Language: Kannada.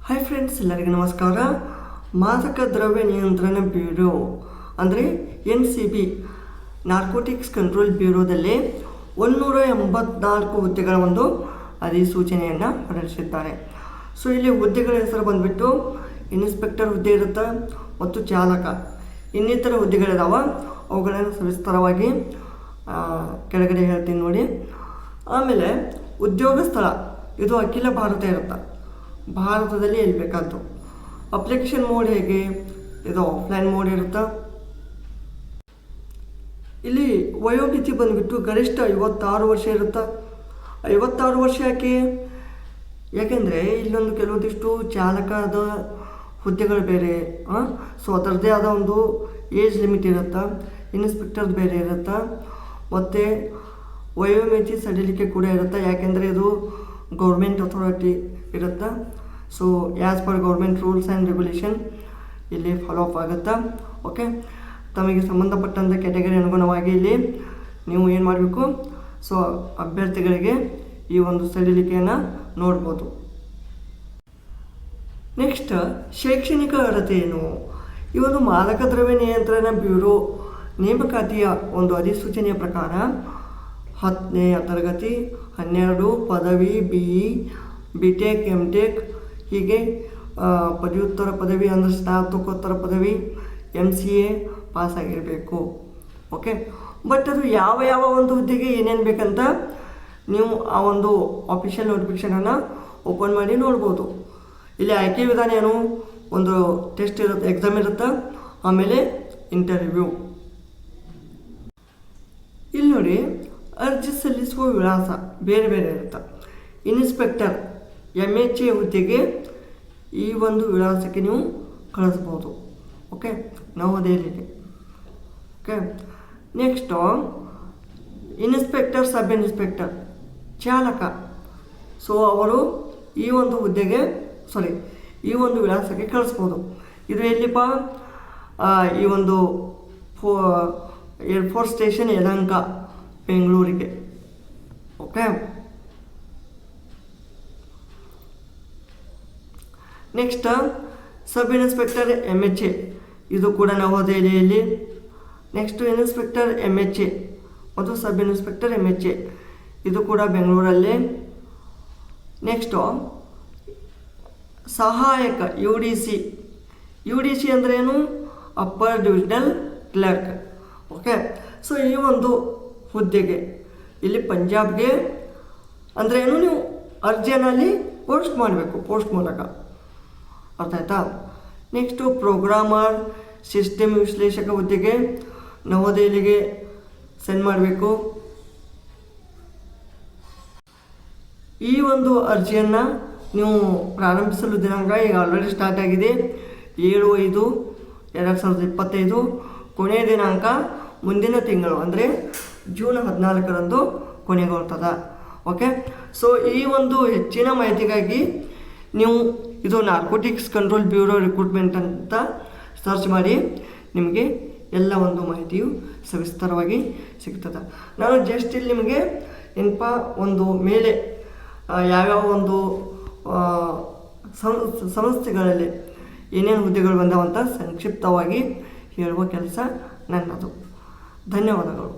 ಹಾಯ್ ಫ್ರೆಂಡ್ಸ್, ಎಲ್ಲರಿಗೂ ನಮಸ್ಕಾರ. ಮಾದಕ ದ್ರವ್ಯ ನಿಯಂತ್ರಣ ಬ್ಯೂರೋ ಅಂದರೆ NCB ನಾರ್ಕೋಟಿಕ್ಸ್ ಕಂಟ್ರೋಲ್ ಬ್ಯೂರೋದಲ್ಲಿ 184 ಹುದ್ದೆಗಳ ಒಂದು ಅಧಿಸೂಚನೆಯನ್ನು ಹೊರಡಿಸಿದ್ದಾರೆ. ಸೊ ಇಲ್ಲಿ ಹುದ್ದೆಗಳ ಹೆಸರು ಬಂದುಬಿಟ್ಟು ಇನ್ಸ್ಪೆಕ್ಟರ್ ಹುದ್ದೆ ಇರುತ್ತೆ ಮತ್ತು ಚಾಲಕ, ಇನ್ನಿತರ ಹುದ್ದೆಗಳಿದಾವೆ. ಅವುಗಳನ್ನು ಸವಿಸ್ತರವಾಗಿ ಕೆಳಗಡೆ ಹೇಳ್ತೀನಿ ನೋಡಿ. ಆಮೇಲೆ ಉದ್ಯೋಗ ಸ್ಥಳ ಇದು ಅಖಿಲ ಭಾರತ ಇರುತ್ತೆ, ಭಾರತದಲ್ಲಿ ಎಲ್ಲಿ ಬೇಕಾದ್ದು. ಅಪ್ಲಿಕೇಶನ್ ಮೋಡ್ ಹೇಗೆ, ಇದು ಆಫ್ಲೈನ್ ಮೋಡ್ ಇರುತ್ತೆ. ಇಲ್ಲಿ ವಯೋಮಿತಿ ಬಂದುಬಿಟ್ಟು ಗರಿಷ್ಠ 56 ವರ್ಷ ಇರುತ್ತೆ. 56 ವರ್ಷ ಯಾಕೆಂದರೆ ಇಲ್ಲೊಂದು ಕೆಲವೊಂದಿಷ್ಟು ಚಾಲಕದ ಹುದ್ದೆಗಳು ಬೇರೆ, ಸೊ ಅದರದ್ದೇ ಆದ ಒಂದು ಏಜ್ ಲಿಮಿಟ್ ಇರುತ್ತೆ. ಇನ್ಸ್ಪೆಕ್ಟರ್ದು ಬೇರೆ ಇರುತ್ತೆ, ಮತ್ತು ವಯೋಮಿತಿ ಸಡಿಲಿಕೆ ಕೂಡ ಇರುತ್ತೆ. ಯಾಕೆಂದರೆ ಇದು ಗೌರ್ಮೆಂಟ್ ಅಥಾರಿಟಿ ಇರುತ್ತೆ. So as per government rules and regulation ಇಲ್ಲಿ ಫಾಲೋ ಅಪ್ ಆಗುತ್ತೆ. ಓಕೆ, ತಮಗೆ ಸಂಬಂಧಪಟ್ಟಂಥ ಕ್ಯಾಟಗರಿ ಅನುಗುಣವಾಗಿ ಇಲ್ಲಿ ನೀವು ಏನು ಮಾಡಬೇಕು, ಸೊ ಅಭ್ಯರ್ಥಿಗಳಿಗೆ ಈ ಒಂದು ಸಡಿಲಿಕೆಯನ್ನು ನೋಡ್ಬೋದು. ನೆಕ್ಸ್ಟ್, ಶೈಕ್ಷಣಿಕ ಅರ್ಹತೆ ಏನು? ಈ ಒಂದು ಮಾದಕ ದ್ರವ್ಯ ನಿಯಂತ್ರಣ ಬ್ಯೂರೋ ನೇಮಕಾತಿಯ ಒಂದು ಅಧಿಸೂಚನೆಯ ಪ್ರಕಾರ 10ನೇ ತರಗತಿ, 12 ಪದವಿ, BE, BTech, MTech ಹೀಗೆ ಪದವ್ಯುತ್ತರ ಪದವಿ ಅಂದರೆ ಸ್ನಾತಕೋತ್ತರ ಪದವಿ, MCA ಪಾಸ್ ಆಗಿರಬೇಕು. ಓಕೆ, ಬಟ್ ಅದು ಯಾವ ಒಂದು ಹುದ್ದೆಗೆ ಏನೇನು ಬೇಕಂತ ನೀವು ಆ ಒಂದು ಆಫಿಷಿಯಲ್ ನೋಟಿಫಿಕೇಷನನ್ನು ಓಪನ್ ಮಾಡಿ ನೋಡ್ಬೋದು. ಇಲ್ಲಿ ಆಯ್ಕೆ ವಿಧಾನ ಏನು, ಒಂದು ಟೆಸ್ಟ್ ಇರುತ್ತೆ, ಎಕ್ಸಾಮ್ ಇರುತ್ತೆ, ಆಮೇಲೆ ಇಂಟರ್ವ್ಯೂ. ಇಲ್ಲಿ ನೋಡಿ, ಅರ್ಜಿ ಸಲ್ಲಿಸುವ ವಿಳಾಸ ಬೇರೆ ಬೇರೆ ಇರುತ್ತೆ. ಇನ್ಸ್ಪೆಕ್ಟರ್ MHA ಹುದ್ದೆಗೆ ಈ ಒಂದು ವಿಳಾಸಕ್ಕೆ ನೀವು ಕಳಿಸ್ಬೋದು. ಓಕೆ, ನವದೆಹಲಿಗೆ. Okay, next inspector, sub inspector, ಚಾಲಕ. ಸೊ ಅವರು ಈ ಒಂದು ಹುದ್ದೆಗೆ ಈ ಒಂದು ವಿಳಾಸಕ್ಕೆ ಕಳಿಸ್ಬೋದು. ಇದು ಎಲ್ಲಿಪ್ಪ, ಈ ಒಂದು ಏರ್ಫೋರ್ಸ್ ಸ್ಟೇಷನ್ ಯಲಹಂಕ, ಬೆಂಗಳೂರಿಗೆ. Okay, next sub inspector MHA, ಇದು ಕೂಡ ನವದೆಹಲಿಯಲ್ಲಿ. ನೆಕ್ಸ್ಟು ಇನ್ಸ್ಪೆಕ್ಟರ್ MHA ಮತ್ತು ಸಬ್ ಇನ್ಸ್ಪೆಕ್ಟರ್ MHA, ಇದು ಕೂಡ ಬೆಂಗಳೂರಲ್ಲಿ. ನೆಕ್ಸ್ಟು ಸಹಾಯಕ UDC ಅಂದ್ರೇನು, upper divisional clerk. Okay, so ಈ ಒಂದು ಹುದ್ದೆಗೆ ಇಲ್ಲಿ ಪಂಜಾಬ್ಗೆ ಅಂದರೆ ಏನು, ನೀವು ಅರ್ಜಿಯಲ್ಲಿ ಪೋಸ್ಟ್ ಮಾಡಬೇಕು, ಪೋಸ್ಟ್ ಮೂಲಕ. ಅರ್ಥ ಆಯ್ತಾ? ನೆಕ್ಸ್ಟು ಪ್ರೋಗ್ರಾಮರ್, ಸಿಸ್ಟಮ್ ವಿಶ್ಲೇಷಕ ಹುದ್ದೆಗೆ ನವದೆಹಲಿಗೆ ಸೆಂಡ್ ಮಾಡಬೇಕು. ಈ ಒಂದು ಅರ್ಜಿಯನ್ನು ನೀವು ಪ್ರಾರಂಭಿಸಲು ದಿನಾಂಕ ಈಗ ಆಲ್ರೆಡಿ ಸ್ಟಾರ್ಟ್ ಆಗಿದೆ, 7/5/2025. ಕೊನೆಯ ದಿನಾಂಕ ಮುಂದಿನ ತಿಂಗಳು ಅಂದರೆ ಜೂನ್ 14ರಂದು ಕೊನೆಗೊಳ್ತದೆ. ಓಕೆ, ಸೊ ಈ ಒಂದು ಹೆಚ್ಚಿನ ಮಾಹಿತಿಗಾಗಿ ನೀವು ಇದು ನಾರ್ಕೋಟಿಕ್ಸ್ ಕಂಟ್ರೋಲ್ ಬ್ಯೂರೋ ರಿಕ್ರೂಟ್ಮೆಂಟ್ ಅಂತ ಸರ್ಚ್ ಮಾಡಿ, ನಿಮಗೆ ಎಲ್ಲ ಒಂದು ಮಾಹಿತಿಯು ಸವಿಸ್ತರವಾಗಿ ಸಿಗ್ತದೆ. ನಾನು ಜಸ್ಟ್ ಇಲ್ಲಿ ನಿಮಗೆ ಒಂದು ಮೇಲೆ ಯಾವ್ಯಾವ ಒಂದು ಸಂಸ್ಥೆಗಳಲ್ಲಿ ಏನೇನು ಹುದ್ದೆಗಳು ಬಂದವಂತ ಸಂಕ್ಷಿಪ್ತವಾಗಿ ಹೇಳುವ ಕೆಲಸ ನನ್ನದು. ಧನ್ಯವಾದಗಳು.